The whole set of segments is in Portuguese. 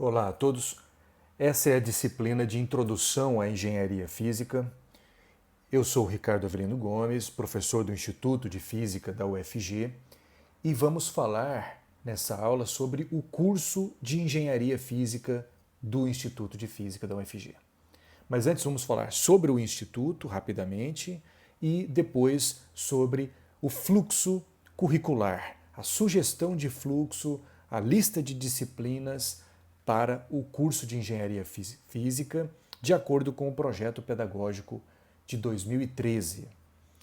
Olá a todos. Essa é a disciplina de Introdução à Engenharia Física. Eu sou Ricardo Avelino Gomes, professor do Instituto de Física da UFG, e vamos falar nessa aula sobre o curso de Engenharia Física do Instituto de Física da UFG. Mas antes vamos falar sobre o Instituto, rapidamente, e depois sobre o fluxo curricular, a sugestão de fluxo, a lista de disciplinas para o curso de Engenharia Física, de acordo com o projeto pedagógico de 2013.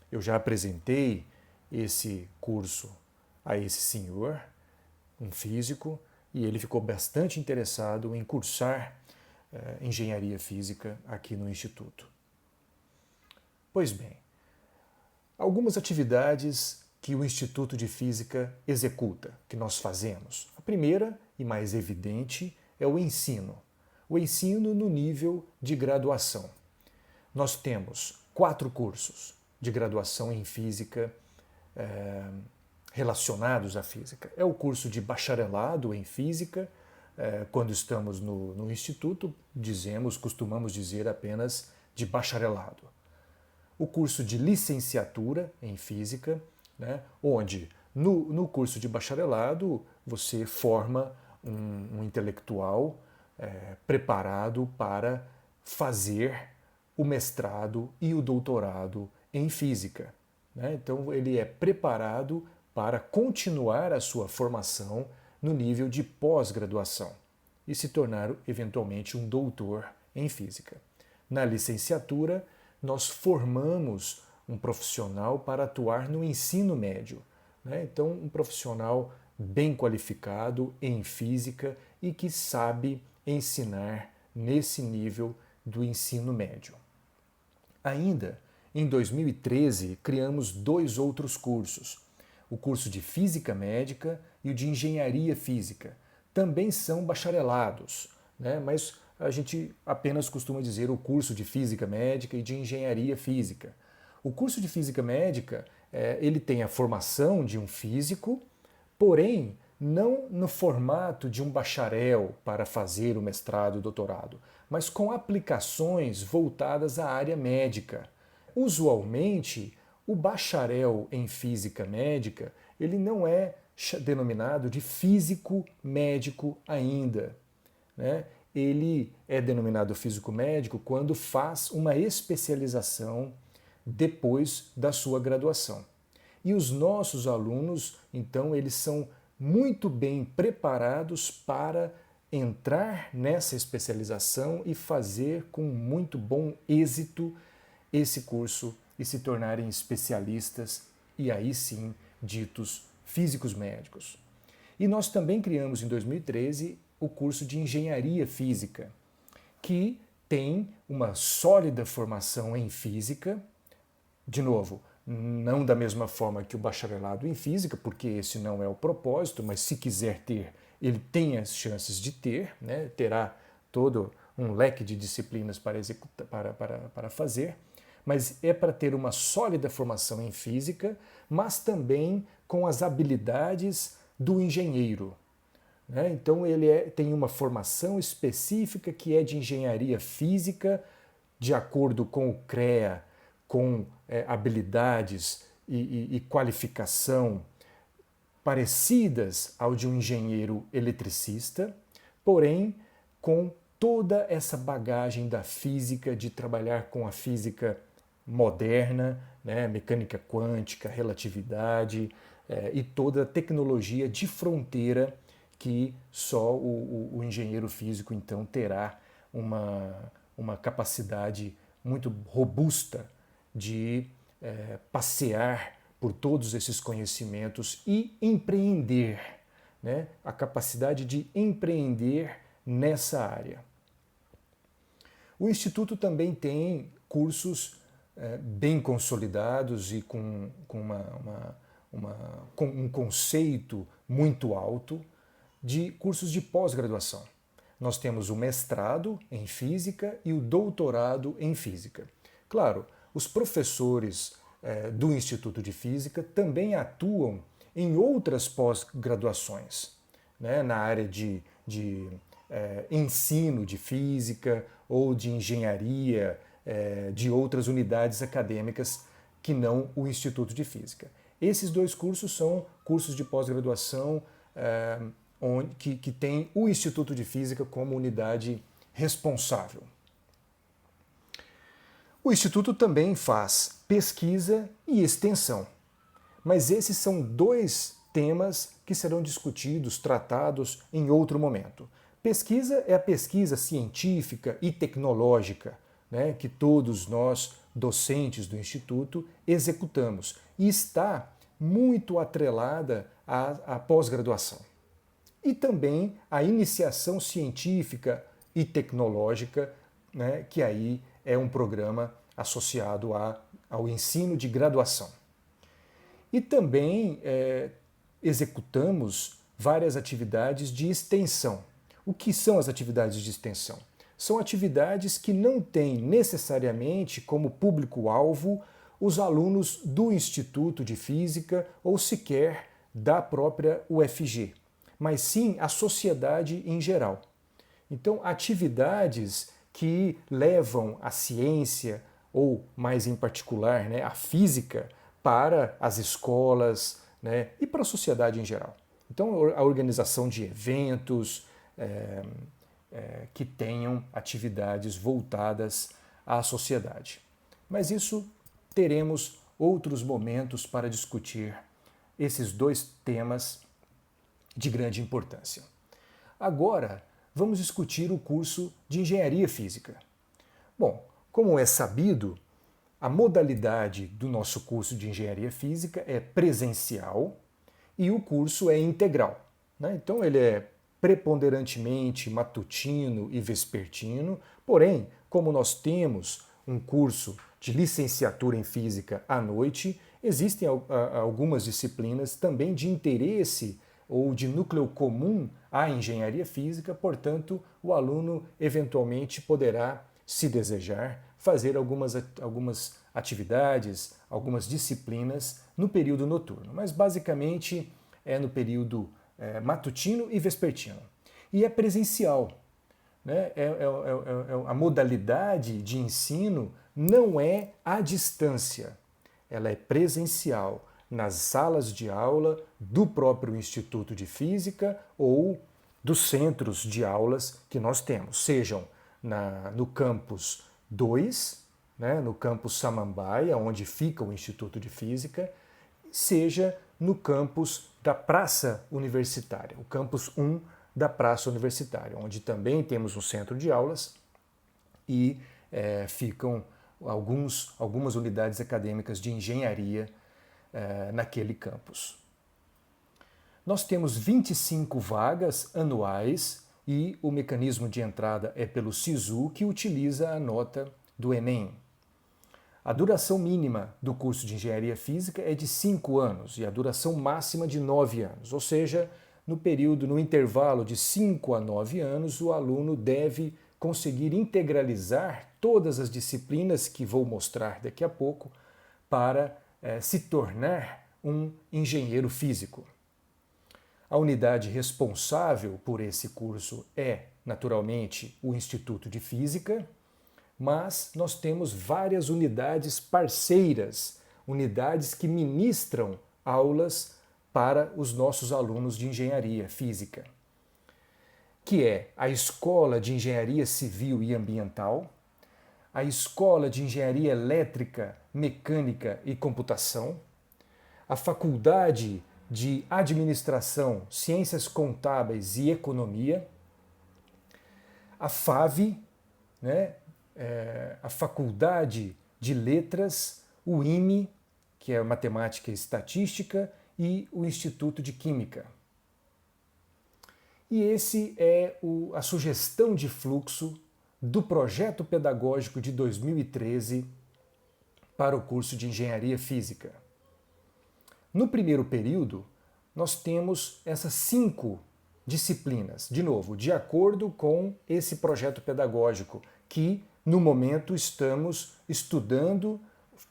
Eu já apresentei esse curso a esse senhor, um físico, e ele ficou bastante interessado em cursar Engenharia Física aqui no Instituto. Pois bem, algumas atividades que o Instituto de Física executa, que nós fazemos. A primeira e mais evidente é o ensino. O ensino no nível de graduação. Nós temos 4 cursos de graduação em Física relacionados à Física. É o curso de bacharelado em Física. Quando estamos no Instituto, costumamos dizer apenas de bacharelado. O curso de licenciatura em Física, né, onde no curso de bacharelado você forma um intelectual preparado para fazer o mestrado e o doutorado em Física. Né? Então ele é preparado para continuar a sua formação no nível de pós-graduação e se tornar eventualmente um doutor em Física. Na licenciatura, nós formamos um profissional para atuar no ensino médio. Né? Então, um profissional bem qualificado em Física e que sabe ensinar nesse nível do ensino médio. Ainda em 2013, criamos 2 outros cursos. O curso de Física Médica e o de Engenharia Física. Também são bacharelados, né? Mas a gente apenas costuma dizer o curso de Física Médica e de Engenharia Física. O curso de Física Médica, ele tem a formação de um físico, porém não no formato de um bacharel para fazer o mestrado e o doutorado, mas com aplicações voltadas à área médica. Usualmente, o bacharel em Física Médica, ele não é denominado de físico médico ainda, né? Ele é denominado físico médico quando faz uma especialização depois da sua graduação. E os nossos alunos, então, eles são muito bem preparados para entrar nessa especialização e fazer com muito bom êxito esse curso e se tornarem especialistas e aí sim ditos físicos médicos. E nós também criamos em 2013 o curso de Engenharia Física, que tem uma sólida formação em Física, de novo, não da mesma forma que o bacharelado em Física, porque esse não é o propósito, mas se quiser ter, ele tem as chances de ter, né? Terá todo um leque de disciplinas para executar, para fazer, mas é para ter uma sólida formação em Física, mas também com as habilidades do engenheiro. Né? Então ele tem uma formação específica que é de Engenharia Física, de acordo com o CREA, com habilidades e qualificação parecidas ao de um engenheiro eletricista, porém com toda essa bagagem da física, de trabalhar com a física moderna, né, mecânica quântica, relatividade e toda a tecnologia de fronteira que só o engenheiro físico então terá uma capacidade muito robusta de passear por todos esses conhecimentos e empreender, né? A capacidade de empreender nessa área. O Instituto também tem cursos bem consolidados e com um conceito muito alto de cursos de pós-graduação. Nós temos o mestrado em Física e o doutorado em Física. Claro, os professores do Instituto de Física também atuam em outras pós-graduações, né, na área de ensino de física ou de engenharia, de outras unidades acadêmicas que não o Instituto de Física. Esses dois cursos são cursos de pós-graduação que tem o Instituto de Física como unidade responsável. O Instituto também faz pesquisa e extensão, mas esses são dois temas que serão discutidos, tratados em outro momento. Pesquisa é a pesquisa científica e tecnológica, né, que todos nós, docentes do Instituto, executamos e está muito atrelada à pós-graduação. E também a iniciação científica e tecnológica, né, que aí é um programa associado ao ensino de graduação. E também executamos várias atividades de extensão. O que são as atividades de extensão? São atividades que não têm necessariamente como público-alvo os alunos do Instituto de Física ou sequer da própria UFG, mas sim a sociedade em geral. Então, atividades que levam a ciência, ou mais em particular, né, a física, para as escolas, né, e para a sociedade em geral. Então, a organização de eventos que tenham atividades voltadas à sociedade. Mas isso teremos outros momentos para discutir esses dois temas de grande importância. Agora, vamos discutir o curso de Engenharia Física. Bom, como é sabido, a modalidade do nosso curso de Engenharia Física é presencial e o curso é integral, né? Então ele é preponderantemente matutino e vespertino, porém, como nós temos um curso de licenciatura em Física à noite, existem algumas disciplinas também de interesse ou de núcleo comum à engenharia física, portanto, o aluno eventualmente poderá, se desejar, fazer algumas atividades, algumas disciplinas no período noturno, mas basicamente é no período matutino e vespertino. E é presencial, né? A modalidade de ensino não é à distância, ela é presencial nas salas de aula do próprio Instituto de Física ou dos centros de aulas que nós temos, sejam no campus 2, né, no campus Samambaia, onde fica o Instituto de Física, seja no campus da Praça Universitária, o campus 1 da Praça Universitária, onde também temos um centro de aulas e ficam algumas unidades acadêmicas de engenharia naquele campus. Nós temos 25 vagas anuais e o mecanismo de entrada é pelo SISU, que utiliza a nota do Enem. A duração mínima do curso de Engenharia Física é de 5 anos e a duração máxima de 9 anos, ou seja, no intervalo de 5 a 9 anos, o aluno deve conseguir integralizar todas as disciplinas que vou mostrar daqui a pouco para se tornar um engenheiro físico. A unidade responsável por esse curso é, naturalmente, o Instituto de Física, mas nós temos várias unidades parceiras, unidades que ministram aulas para os nossos alunos de engenharia física, que é a Escola de Engenharia Civil e Ambiental, a Escola de Engenharia Elétrica, Mecânica e Computação, a Faculdade de Administração, Ciências Contábeis e Economia, a FAV, né, a Faculdade de Letras, o IME, que é Matemática e Estatística, e o Instituto de Química. E esse é a sugestão de fluxo do projeto pedagógico de 2013 para o curso de Engenharia Física. No primeiro período, nós temos essas 5 disciplinas, de novo, de acordo com esse projeto pedagógico, que no momento estamos estudando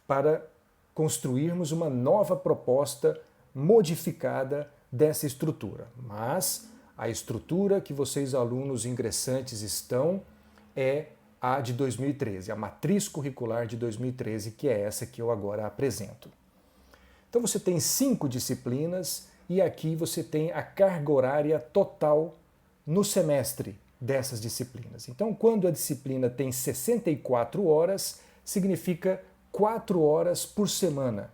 para construirmos uma nova proposta modificada dessa estrutura. Mas A estrutura que vocês, alunos ingressantes, estão é a de 2013, a matriz curricular de 2013, que é essa que eu agora apresento. Então você tem 5 disciplinas e aqui você tem a carga horária total no semestre dessas disciplinas. Então, quando a disciplina tem 64 horas, significa 4 horas por semana,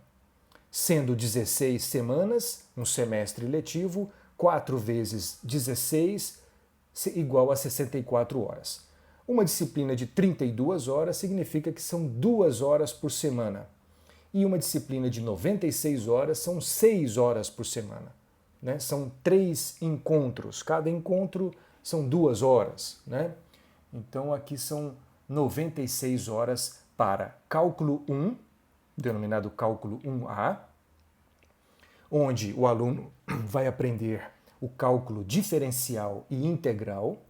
sendo 16 semanas, um semestre letivo, 4 vezes 16 igual a 64 horas. Uma disciplina de 32 horas significa que são 2 horas por semana. E uma disciplina de 96 horas são 6 horas por semana. Né? São 3 encontros. Cada encontro são 2 horas. Né? Então aqui são 96 horas para cálculo 1, denominado cálculo 1A, onde o aluno vai aprender o cálculo diferencial e integral.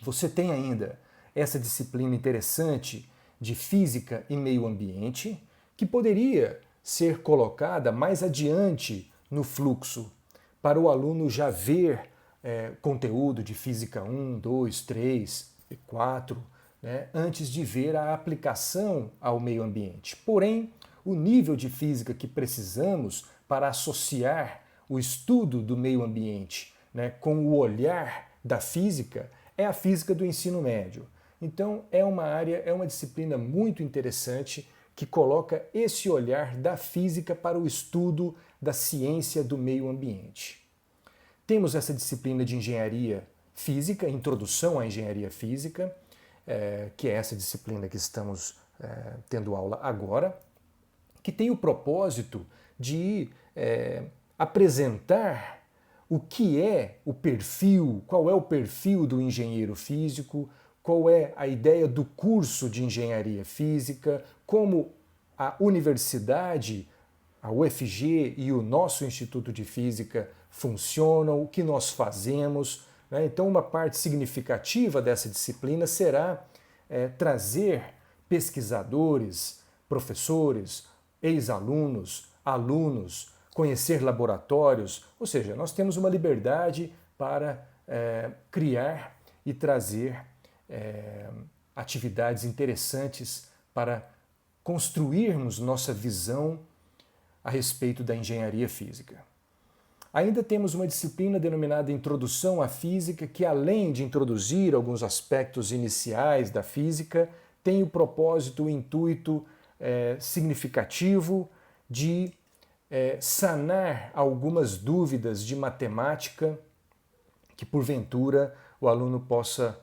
Você tem ainda essa disciplina interessante de física e meio ambiente, que poderia ser colocada mais adiante no fluxo, para o aluno já ver conteúdo de física 1, 2, 3 e 4, né, antes de ver a aplicação ao meio ambiente. Porém, o nível de física que precisamos para associar o estudo do meio ambiente, né, com o olhar da física é a física do ensino médio. Então é uma disciplina muito interessante que coloca esse olhar da física para o estudo da ciência do meio ambiente. Temos essa disciplina de engenharia física, introdução à engenharia física, que é essa disciplina que estamos tendo aula agora, que tem o propósito de apresentar o que é o perfil, qual é o perfil do engenheiro físico, qual é a ideia do curso de engenharia física, como a universidade, a UFG e o nosso Instituto de Física funcionam, o que nós fazemos. Né? Então, uma parte significativa dessa disciplina será trazer pesquisadores, professores, ex-alunos, alunos, conhecer laboratórios, ou seja, nós temos uma liberdade para criar e trazer atividades interessantes para construirmos nossa visão a respeito da engenharia física. Ainda temos uma disciplina denominada Introdução à Física, que além de introduzir alguns aspectos iniciais da física, tem o propósito, o intuito significativo de sanar algumas dúvidas de matemática que porventura o aluno possa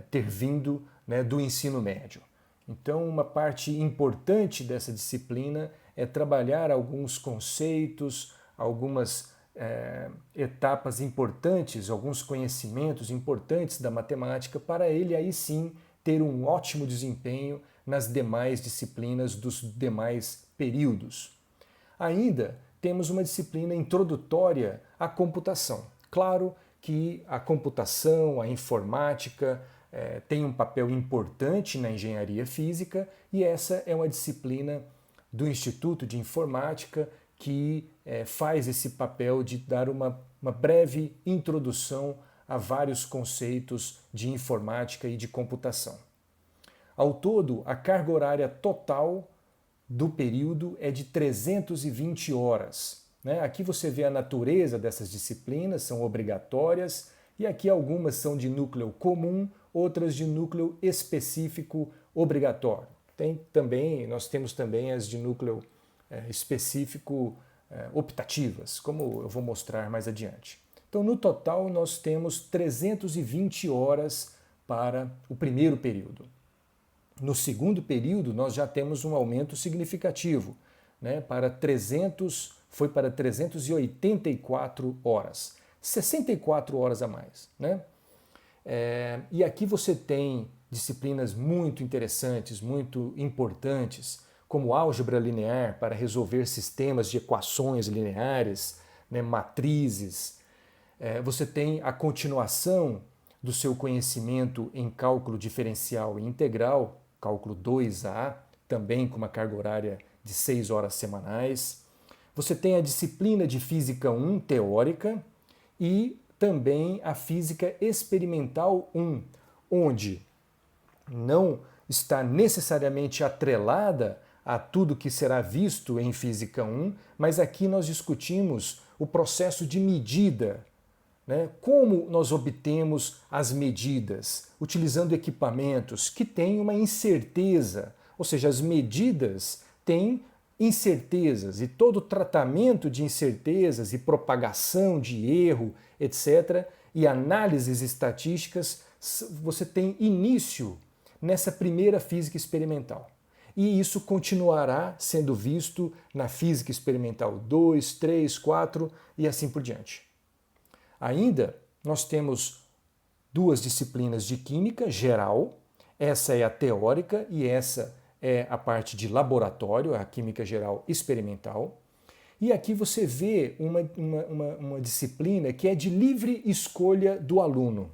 ter vindo, né, do ensino médio. Então, uma parte importante dessa disciplina é trabalhar alguns conceitos, algumas etapas importantes, alguns conhecimentos importantes da matemática, para ele aí sim ter um ótimo desempenho nas demais disciplinas dos demais períodos. Ainda temos uma disciplina introdutória à computação. Claro que a computação, a informática, tem um papel importante na engenharia física e essa é uma disciplina do Instituto de Informática que faz esse papel de dar uma breve introdução a vários conceitos de informática e de computação. Ao todo, a carga horária total do período é de 320 horas. Né? Aqui você vê a natureza dessas disciplinas, são obrigatórias, e aqui algumas são de núcleo comum, outras de núcleo específico obrigatório. Nós temos também as de núcleo específico optativas, como eu vou mostrar mais adiante. Então, no total, nós temos 320 horas para o primeiro período. No segundo período, nós já temos um aumento significativo, né? Foi para 384 horas, 64 horas a mais. Né? E aqui você tem disciplinas muito interessantes, muito importantes, como álgebra linear para resolver sistemas de equações lineares, né? Matrizes. Você tem a continuação do seu conhecimento em cálculo diferencial e integral, cálculo 2A, também com uma carga horária de 6 horas semanais. Você tem a disciplina de Física 1, teórica, e também a Física Experimental 1, onde não está necessariamente atrelada a tudo que será visto em Física 1, mas aqui nós discutimos o processo de medida, né? Como nós obtemos as medidas? Utilizando equipamentos que têm uma incerteza, ou seja, as medidas têm incertezas e todo tratamento de incertezas e propagação de erro, etc., e análises estatísticas, você tem início nessa primeira física experimental. E isso continuará sendo visto na física experimental 2, 3, 4 e assim por diante. Ainda nós temos duas disciplinas de química geral, essa é a teórica e essa é a parte de laboratório, a química geral experimental. E aqui você vê uma disciplina que é de livre escolha do aluno.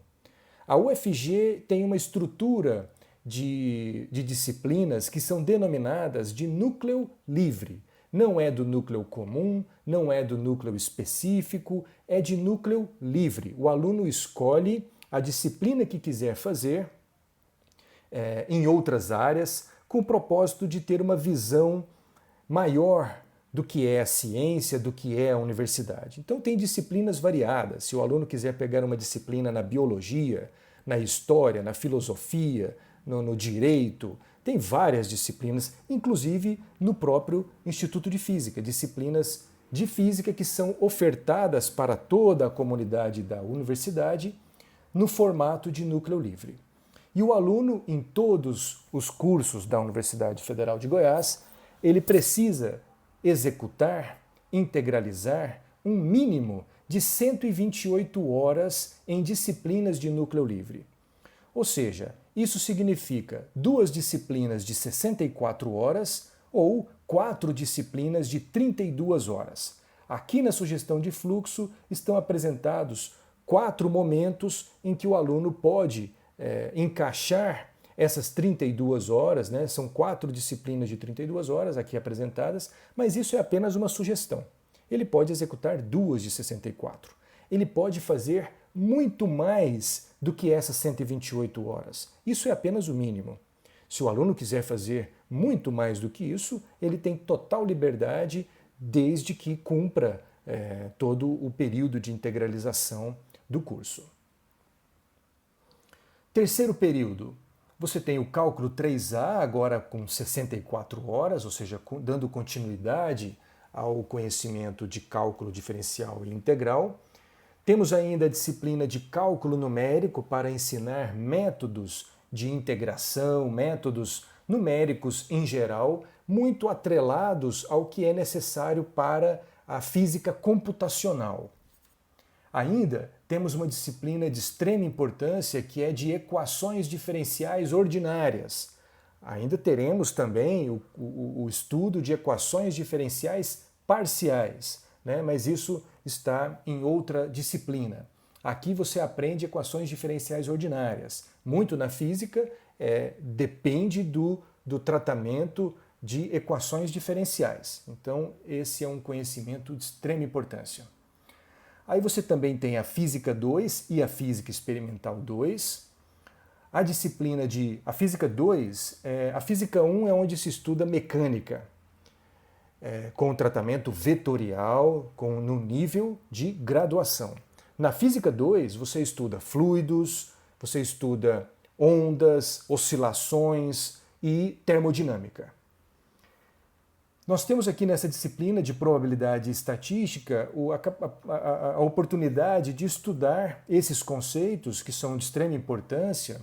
A UFG tem uma estrutura de disciplinas que são denominadas de núcleo livre. Não é do núcleo comum, não é do núcleo específico, é de núcleo livre. O aluno escolhe a disciplina que quiser fazer em outras áreas, com o propósito de ter uma visão maior do que é a ciência, do que é a universidade. Então tem disciplinas variadas. Se o aluno quiser pegar uma disciplina na biologia, na história, na filosofia, no direito, tem várias disciplinas, inclusive no próprio Instituto de Física, disciplinas de física que são ofertadas para toda a comunidade da universidade no formato de núcleo livre. E o aluno, em todos os cursos da Universidade Federal de Goiás, ele precisa executar, integralizar um mínimo de 128 horas em disciplinas de núcleo livre. Ou seja, isso significa 2 disciplinas de 64 horas ou 4 disciplinas de 32 horas. Aqui na sugestão de fluxo estão apresentados 4 momentos em que o aluno pode encaixar essas 32 horas, né? São 4 disciplinas de 32 horas aqui apresentadas, mas isso é apenas uma sugestão. Ele pode executar 2 de 64. Ele pode fazer muito mais do que essas 128 horas. Isso é apenas o mínimo. Se o aluno quiser fazer muito mais do que isso, ele tem total liberdade desde que cumpra todo o período de integralização do curso. Terceiro período, você tem o cálculo 3A, agora com 64 horas, ou seja, dando continuidade ao conhecimento de cálculo diferencial e integral. Temos ainda a disciplina de cálculo numérico para ensinar métodos de integração, métodos numéricos em geral, muito atrelados ao que é necessário para a física computacional. Ainda temos uma disciplina de extrema importância que é de equações diferenciais ordinárias. Ainda teremos também o estudo de equações diferenciais parciais, né? Mas isso está em outra disciplina. Aqui você aprende equações diferenciais ordinárias. Muito na física depende do tratamento de equações diferenciais. Então, esse é um conhecimento de extrema importância. Aí você também tem a Física 2 e a Física Experimental 2. A disciplina de... A Física 2, a Física 1 é onde se estuda mecânica, com tratamento vetorial, no nível de graduação. Na Física 2, você estuda fluidos, você estuda ondas, oscilações e termodinâmica. Nós temos aqui nessa disciplina de probabilidade estatística a oportunidade de estudar esses conceitos que são de extrema importância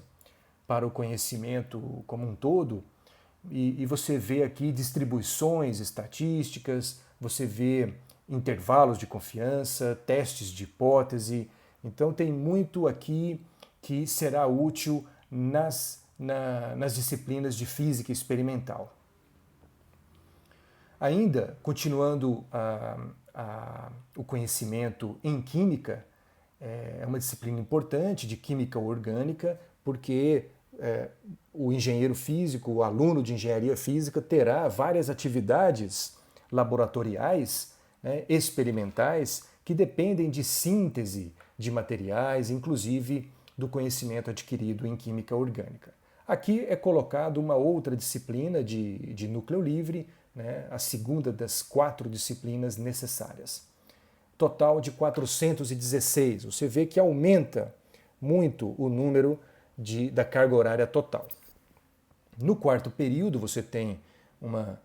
para o conhecimento como um todo, e você vê aqui distribuições estatísticas, você vê intervalos de confiança, testes de hipótese. Então tem muito aqui que será útil nas disciplinas de física experimental. Ainda, continuando o conhecimento em química, é uma disciplina importante de química orgânica, porque o engenheiro físico, o aluno de engenharia física, terá várias atividades laboratoriais, né, experimentais, que dependem de síntese de materiais, inclusive do conhecimento adquirido em química orgânica. Aqui é colocado uma outra disciplina de núcleo livre, né, a segunda das 4 disciplinas necessárias. Total de 416. Você vê que aumenta muito o número da carga horária total. No quarto período, você tem uma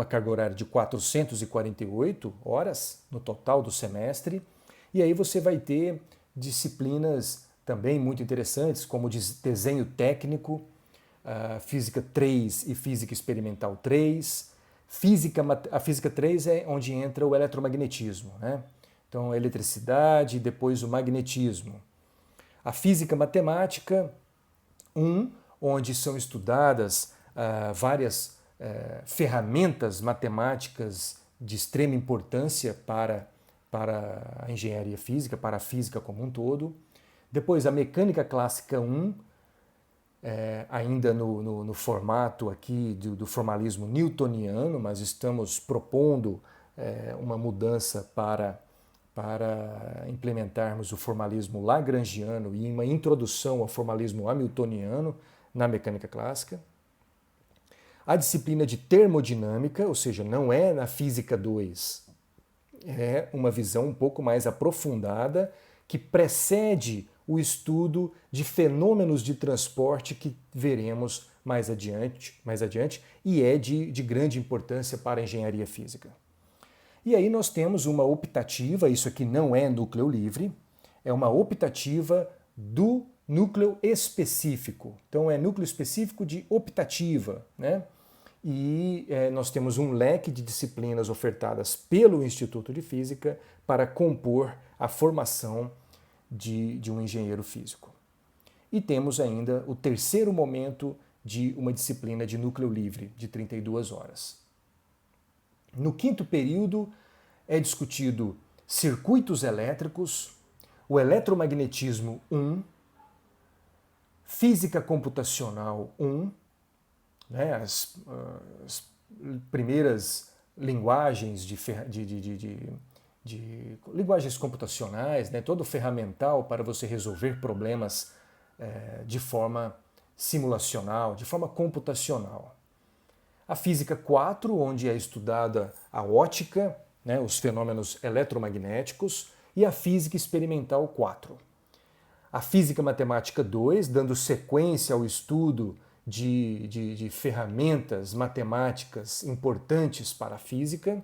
carga horária de 448 horas no total do semestre, e aí você vai ter disciplinas também muito interessantes, como desenho técnico, Física 3 e Física Experimental 3. A Física 3 é onde entra o eletromagnetismo, né? Então, a eletricidade e depois o magnetismo. A Física Matemática 1, onde são estudadas várias ferramentas matemáticas de extrema importância para a engenharia física, para a física como um todo. Depois a Mecânica Clássica 1, ainda no formato aqui do formalismo newtoniano, mas estamos propondo uma mudança para implementarmos o formalismo lagrangiano e uma introdução ao formalismo hamiltoniano na mecânica clássica. A disciplina de termodinâmica, ou seja, não é na Física 2, é uma visão um pouco mais aprofundada que precede o estudo de fenômenos de transporte que veremos mais adiante e é de grande importância para a engenharia física. E aí nós temos uma optativa, isso aqui não é núcleo livre, é uma optativa do núcleo específico. Então é núcleo específico de optativa, né? E nós temos um leque de disciplinas ofertadas pelo Instituto de Física para compor a formação de um engenheiro físico. E temos ainda o terceiro momento de uma disciplina de núcleo livre, de 32 horas. No quinto período é discutido circuitos elétricos, o eletromagnetismo 1, física computacional 1, né, as primeiras linguagens de linguagens computacionais, né, todo o ferramental para você resolver problemas de forma simulacional, de forma computacional. A Física 4, onde é estudada a ótica, né, os fenômenos eletromagnéticos, e a Física Experimental 4. A Física Matemática 2, dando sequência ao estudo de ferramentas matemáticas importantes para a física.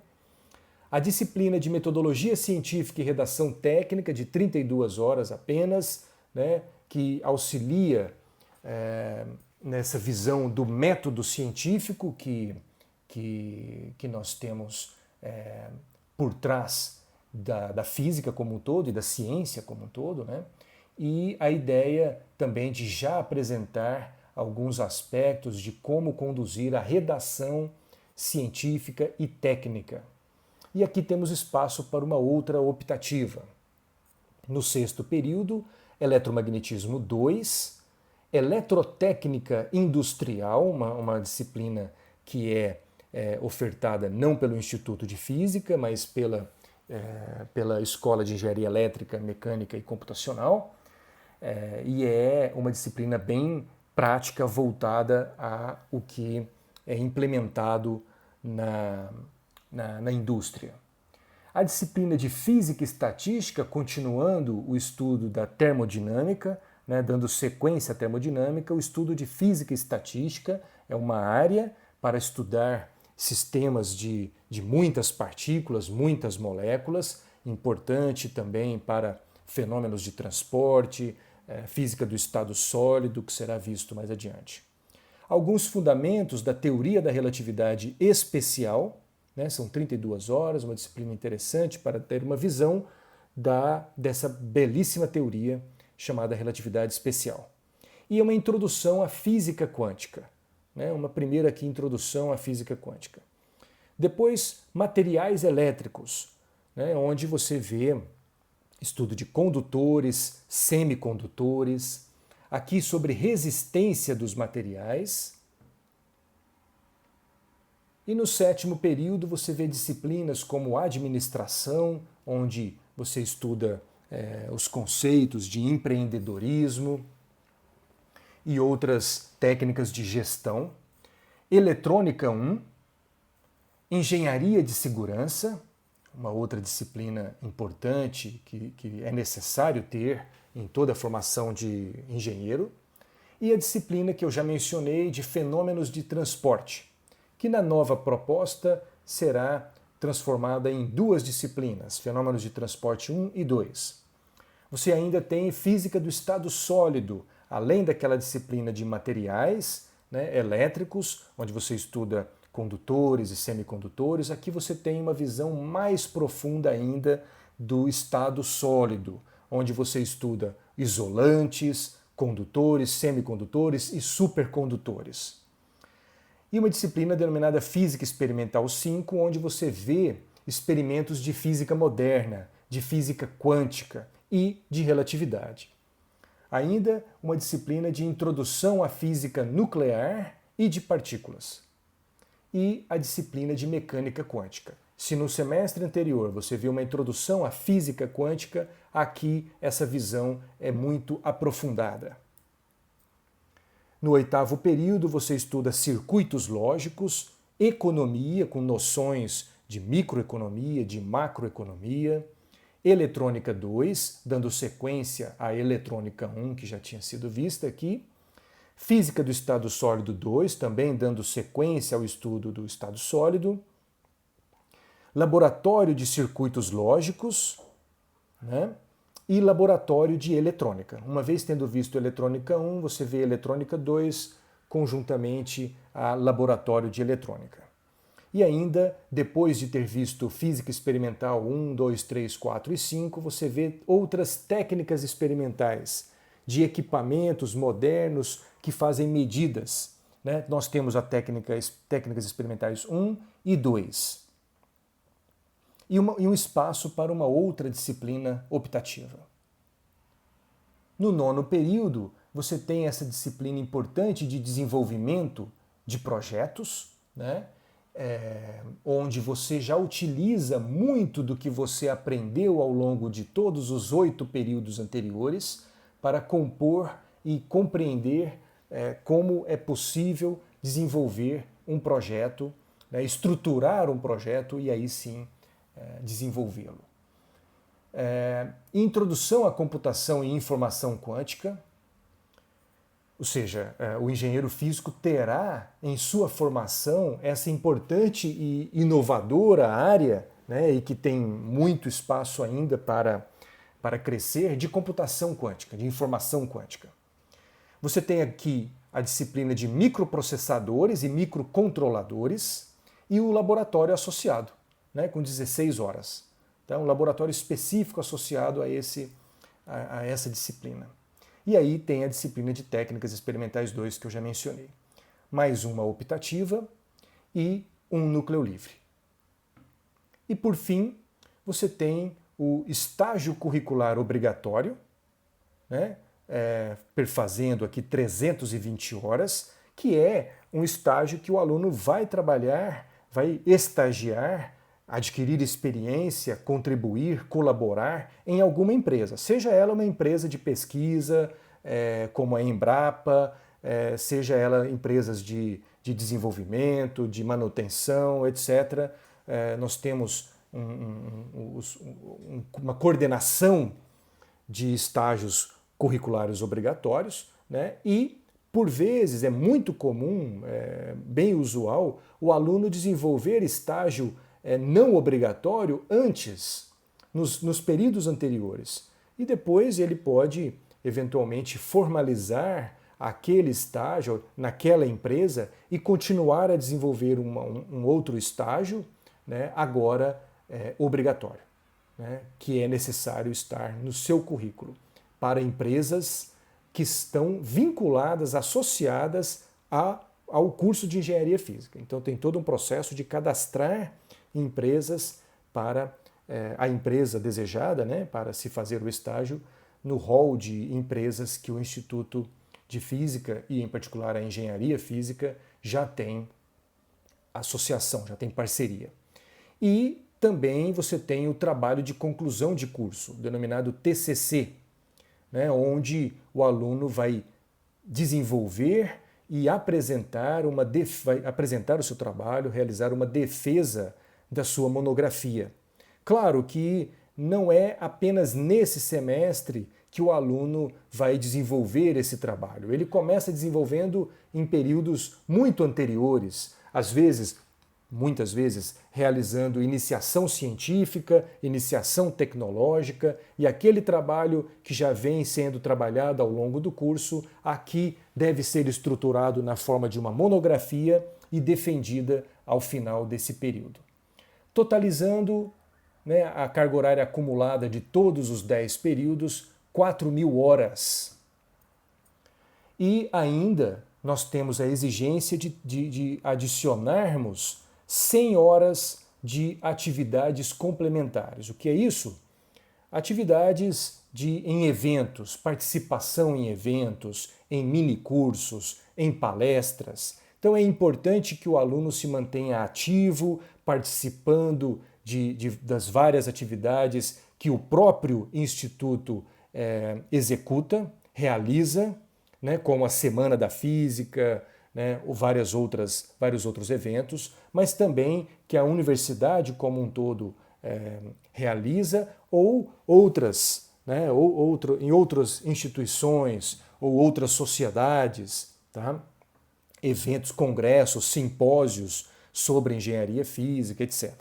A disciplina de Metodologia Científica e Redação Técnica, de 32 horas apenas, né, que auxilia nessa visão do método científico que nós temos por trás da física como um todo e da ciência como um todo, né? E a ideia também de já apresentar alguns aspectos de como conduzir a redação científica e técnica. E aqui temos espaço para uma outra optativa. No sexto período, Eletromagnetismo 2, Eletrotécnica Industrial, uma disciplina que é ofertada não pelo Instituto de Física, mas pela Escola de Engenharia Elétrica, Mecânica e Computacional, e é uma disciplina bem prática voltada a o que é implementado na indústria. A disciplina de Física e Estatística, continuando o estudo da termodinâmica, né, dando sequência à termodinâmica, o estudo de Física e Estatística é uma área para estudar sistemas de muitas partículas, muitas moléculas, importante também para fenômenos de transporte, física do estado sólido, que será visto mais adiante. Alguns fundamentos da teoria da relatividade especial, né, são 32 horas, uma disciplina interessante para ter uma visão dessa belíssima teoria chamada relatividade especial. E uma introdução à física quântica, né, uma primeira aqui introdução à física quântica. Depois, materiais elétricos, né, onde você vê estudo de condutores, semicondutores, aqui sobre resistência dos materiais. E no sétimo período você vê disciplinas como administração, onde você estuda os conceitos de empreendedorismo e outras técnicas de gestão. Eletrônica 1, engenharia de segurança, uma outra disciplina importante que é necessário ter em toda a formação de engenheiro, e a disciplina que eu já mencionei de fenômenos de transporte, que na nova proposta será transformada em duas disciplinas, fenômenos de transporte 1 e 2. Você ainda tem física do estado sólido, além daquela disciplina de materiais, né, elétricos, onde você estuda condutores e semicondutores. Aqui você tem uma visão mais profunda ainda do estado sólido, onde você estuda isolantes, condutores, semicondutores e supercondutores. E uma disciplina denominada Física Experimental 5, onde você vê experimentos de física moderna, de física quântica e de relatividade. Ainda uma disciplina de Introdução à Física Nuclear e de Partículas. E a disciplina de Mecânica Quântica. Se no semestre anterior você viu uma introdução à física quântica, aqui essa visão é muito aprofundada. No oitavo período você estuda circuitos lógicos, economia com noções de microeconomia, de macroeconomia, eletrônica 2, dando sequência à eletrônica 1, que já tinha sido vista aqui, física do estado sólido 2, também dando sequência ao estudo do estado sólido, laboratório de circuitos lógicos, né? E laboratório de eletrônica. Uma vez tendo visto eletrônica 1, você vê eletrônica 2 conjuntamente a laboratório de eletrônica. E ainda, depois de ter visto física experimental 1, 2, 3, 4 e 5, você vê outras técnicas experimentais de equipamentos modernos que fazem medidas, né? Nós temos a técnicas experimentais 1 e 2. E um espaço para uma outra disciplina optativa. No nono período, você tem essa disciplina importante de desenvolvimento de projetos, né? Onde você já utiliza muito do que você aprendeu ao longo de todos os 8 períodos anteriores para compor e compreender como é possível desenvolver um projeto, né? Estruturar um projeto e aí sim desenvolvê-lo. Introdução à computação e informação quântica, ou seja, o engenheiro físico terá em sua formação essa importante e inovadora área, né, e que tem muito espaço ainda para crescer, de computação quântica, de informação quântica. Você tem aqui a disciplina de microprocessadores e microcontroladores e o laboratório associado, né, com 16 horas. Então, um laboratório específico associado a essa disciplina. E aí tem a disciplina de técnicas experimentais 2 que eu já mencionei. Mais uma optativa e um núcleo livre. E por fim, você tem o estágio curricular obrigatório, né, perfazendo aqui 320 horas, que é um estágio que o aluno vai trabalhar, vai estagiar, adquirir experiência, contribuir, colaborar em alguma empresa, seja ela uma empresa de pesquisa, como a Embrapa, seja ela empresas de desenvolvimento, de manutenção, etc. Nós temos uma coordenação de estágios curriculares obrigatórios, né? E, por vezes, é muito comum, bem usual, o aluno desenvolver estágio não obrigatório antes, nos períodos anteriores. E depois ele pode, eventualmente, formalizar aquele estágio naquela empresa e continuar a desenvolver um outro estágio, né, agora obrigatório, né, que é necessário estar no seu currículo para empresas que estão vinculadas, associadas ao curso de engenharia física. Então tem todo um processo de cadastrar empresas para a empresa desejada, né, para se fazer o estágio no hall de empresas que o Instituto de Física e, em particular, a Engenharia Física já tem associação, já tem parceria. E também você tem o trabalho de conclusão de curso, denominado TCC, né, onde o aluno vai desenvolver e vai apresentar o seu trabalho, realizar uma defesa da sua monografia. Claro que não é apenas nesse semestre que o aluno vai desenvolver esse trabalho. Ele começa desenvolvendo em períodos muito anteriores, muitas vezes, realizando iniciação científica, iniciação tecnológica, e aquele trabalho que já vem sendo trabalhado ao longo do curso, aqui deve ser estruturado na forma de uma monografia e defendida ao final desse período. Totalizando, né, a carga horária acumulada de todos os 10 períodos, 4.000 horas. E ainda nós temos a exigência de adicionarmos 100 horas de atividades complementares. O que é isso? Atividades em eventos, participação em eventos, em minicursos, em palestras. Então é importante que o aluno se mantenha ativo, participando das várias atividades que o próprio Instituto executa, realiza, né, como a Semana da Física, né, ou vários outros eventos, mas também que a universidade como um todo realiza, ou outras, né, em outras instituições ou outras sociedades, tá? Eventos, congressos, simpósios sobre engenharia física, etc.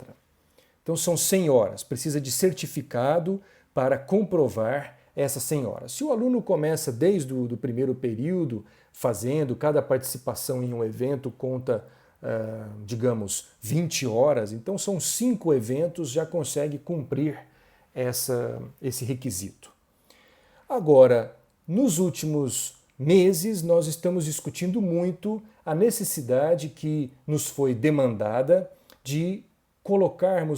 Então são 100 horas, precisa de certificado para comprovar essas 100 horas. Se o aluno começa desde o primeiro período, fazendo cada participação em um evento conta, digamos, 20 horas, então são 5 eventos, já consegue cumprir esse requisito. Agora, nos últimos meses, nós estamos discutindo muito a necessidade que nos foi demandada de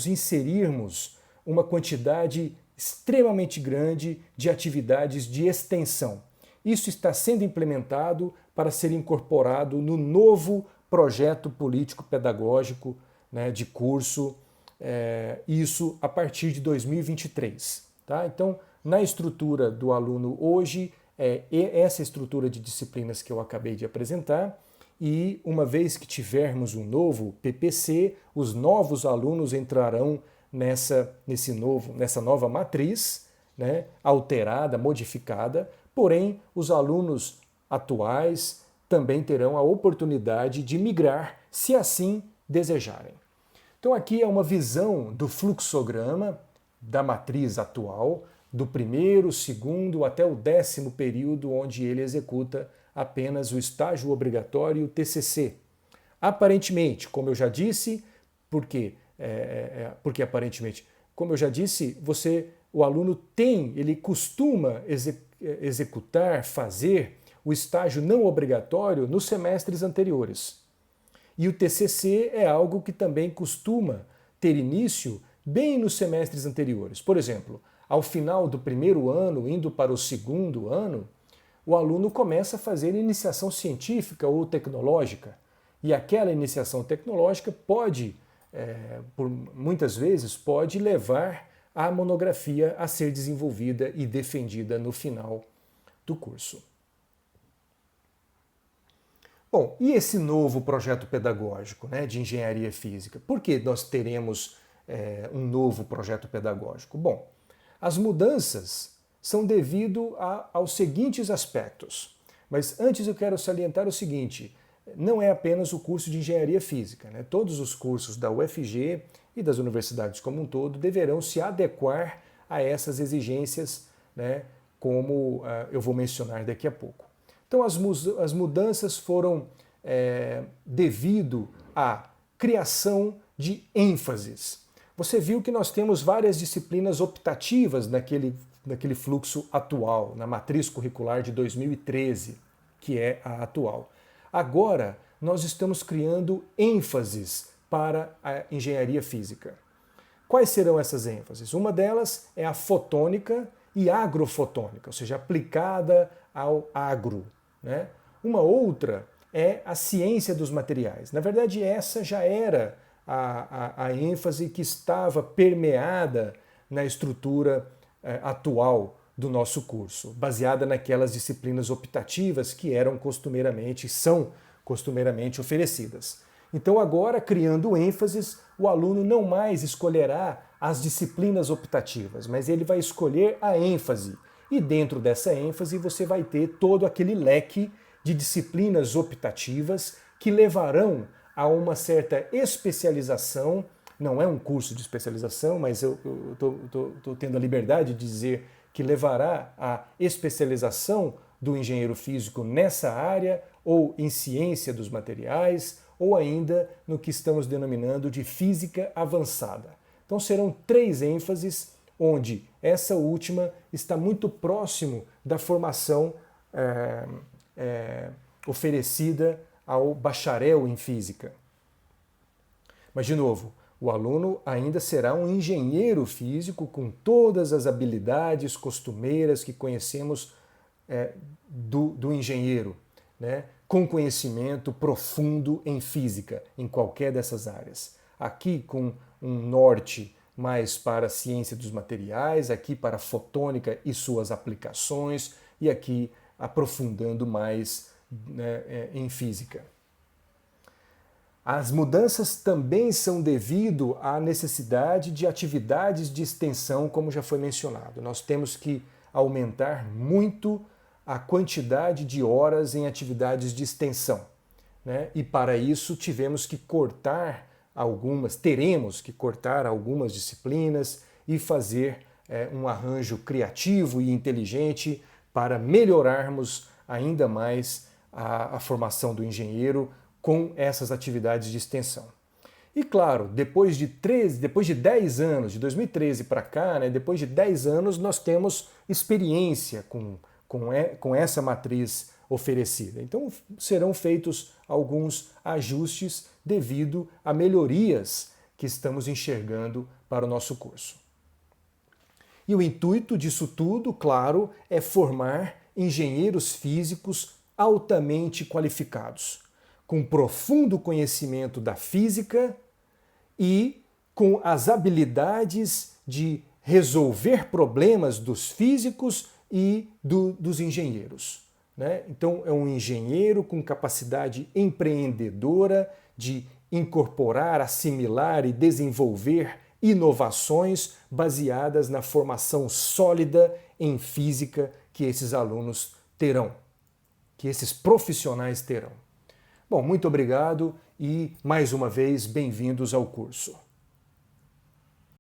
inserirmos uma quantidade extremamente grande de atividades de extensão. Isso está sendo implementado para ser incorporado no novo projeto político-pedagógico, né, de curso, isso a partir de 2023. Tá? Então, na estrutura do aluno hoje, essa estrutura de disciplinas que eu acabei de apresentar, e uma vez que tivermos um novo PPC, os novos alunos entrarão nessa nova matriz, né, alterada, modificada, porém os alunos atuais também terão a oportunidade de migrar, se assim desejarem. Então aqui é uma visão do fluxograma da matriz atual, do primeiro, segundo até o 10º período, onde ele executa apenas o estágio obrigatório e o TCC. Aparentemente, como eu já disse, porque aparentemente, como eu já disse, o aluno ele costuma executar, fazer o estágio não obrigatório nos semestres anteriores. E o TCC é algo que também costuma ter início bem nos semestres anteriores. Por exemplo, ao final do primeiro ano, indo para o segundo ano, o aluno começa a fazer iniciação científica ou tecnológica. E aquela iniciação tecnológica muitas vezes pode levar a monografia a ser desenvolvida e defendida no final do curso. Bom, e esse novo projeto pedagógico, né, de engenharia física? Por que nós teremos um novo projeto pedagógico? Bom, as mudanças são devido aos seguintes aspectos. Mas antes eu quero salientar o seguinte: não é apenas o curso de engenharia física, né? Todos os cursos da UFG e das universidades como um todo deverão se adequar a essas exigências, né, como eu vou mencionar daqui a pouco. Então as mudanças foram devido à criação de ênfases. Você viu que nós temos várias disciplinas optativas naquele fluxo atual, na matriz curricular de 2013, que é a atual. Agora, nós estamos criando ênfases para a engenharia física. Quais serão essas ênfases? Uma delas é a fotônica e agrofotônica, ou seja, aplicada ao agro, né? Uma outra é a ciência dos materiais. Na verdade, essa já era a ênfase que estava permeada na estrutura atual do nosso curso, baseada naquelas disciplinas optativas que são costumeiramente oferecidas. Então agora, criando ênfases, o aluno não mais escolherá as disciplinas optativas, mas ele vai escolher a ênfase. E dentro dessa ênfase você vai ter todo aquele leque de disciplinas optativas que levarão a uma certa especialização. Não é um curso de especialização, mas eu estou tendo a liberdade de dizer que levará à especialização do engenheiro físico nessa área, ou em ciência dos materiais, ou ainda no que estamos denominando de física avançada. Então serão 3 ênfases, onde essa última está muito próximo da formação oferecida ao bacharel em física. Mas, de novo, o aluno ainda será um engenheiro físico com todas as habilidades costumeiras que conhecemos do engenheiro, né? Com conhecimento profundo em física, em qualquer dessas áreas. Aqui com um norte mais para a ciência dos materiais, aqui para a fotônica e suas aplicações, e aqui aprofundando mais, né, em física. As mudanças também são devido à necessidade de atividades de extensão, como já foi mencionado. Nós temos que aumentar muito a quantidade de horas em atividades de extensão, né? E para isso teremos que cortar algumas disciplinas e fazer um arranjo criativo e inteligente para melhorarmos ainda mais a formação do engenheiro com essas atividades de extensão. E claro, depois de 10 anos, de 2013 para cá, né, depois de 10 anos, nós temos experiência com essa matriz oferecida. Então serão feitos alguns ajustes devido a melhorias que estamos enxergando para o nosso curso. E o intuito disso tudo, claro, é formar engenheiros físicos altamente qualificados, com profundo conhecimento da física e com as habilidades de resolver problemas dos físicos e dos engenheiros, né? Então é um engenheiro com capacidade empreendedora de incorporar, assimilar e desenvolver inovações baseadas na formação sólida em física que esses alunos terão, que esses profissionais terão. Bom, muito obrigado e mais uma vez bem-vindos ao curso.